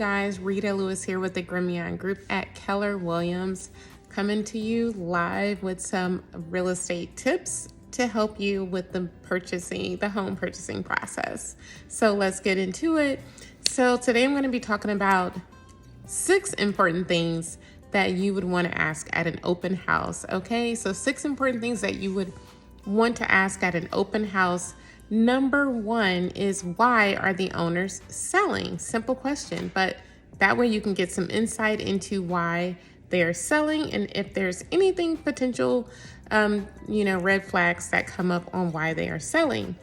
guys, Rita Lewis here with the Grimion Group at Keller Williams, coming to you live with some real estate tips to help you with the home purchasing process. So let's get into it. So today I'm going to be talking about 6 important things that you would want to ask at an open house. Okay, so 6 important things that you would want to ask at an open house. Number 1 is, why are the owners selling? Simple question, but that way you can get some insight into why they are selling and if there's anything potential, red flags that come up on why they are selling.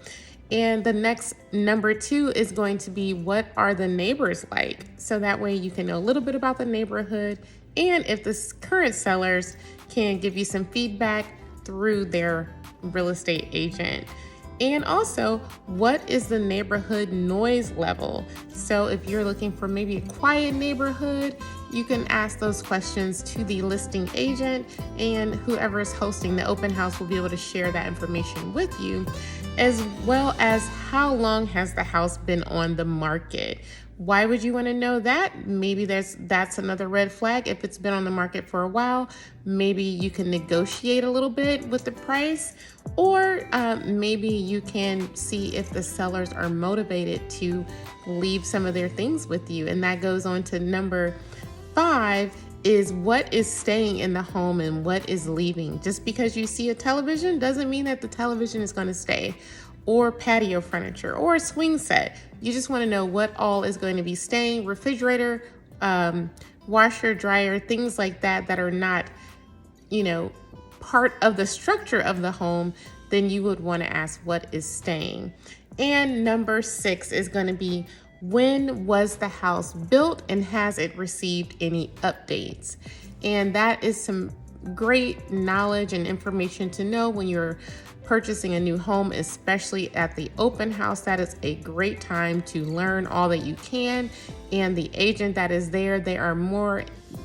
And the next, number 2, is going to be, what are the neighbors like? So that way you can know a little bit about the neighborhood, and if the current sellers can give you some feedback through their real estate agent. And also, what is the neighborhood noise level? So if you're looking for maybe a quiet neighborhood, you can ask those questions to the listing agent, and whoever is hosting the open house will be able to share that information with you, as well as how long has the house been on the market. Why would you want to know that? Maybe that's another red flag. If it's been on the market for a while, maybe you can negotiate a little bit with the price, or maybe you can see if the sellers are motivated to leave some of their things with you. And that goes on to number 5, is what is staying in the home and what is leaving. Just because you see a television doesn't mean that the television is going to stay, or patio furniture, or a swing set. You just want to know what all is going to be staying. Refrigerator, washer, dryer, things like that are not, part of the structure of the home. Then you would want to ask what is staying. And number 6 is going to be, when was the house built and has it received any updates? And that is some great knowledge and information to know when you're purchasing a new home, especially at the open house. That is a great time to learn all that you can. And the agent that is there, they are more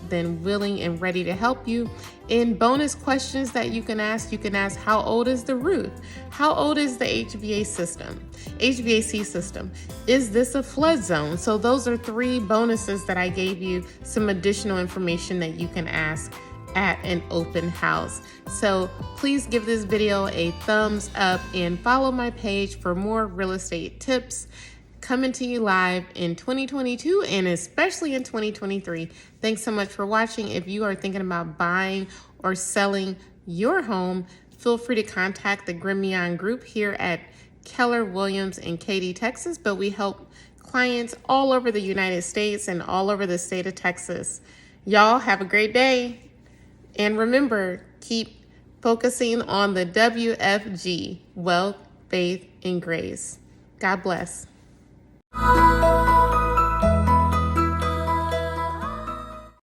than willing and ready to help you. In bonus questions that you can ask, how old is the roof? How old is the HVAC system? Is this a flood zone? So those are 3 bonuses that I gave you, some additional information that you can ask at an open house. So please give this video a thumbs up and follow my page for more real estate tips coming to you live in 2022 and especially in 2023. Thanks so much for watching. If you are thinking about buying or selling your home, feel free to contact the Grimion Group here at Keller Williams in Katy, Texas, but we help clients all over the United States and all over the state of Texas. Y'all have a great day. And remember, keep focusing on the WFG, wealth, faith, and grace. God bless.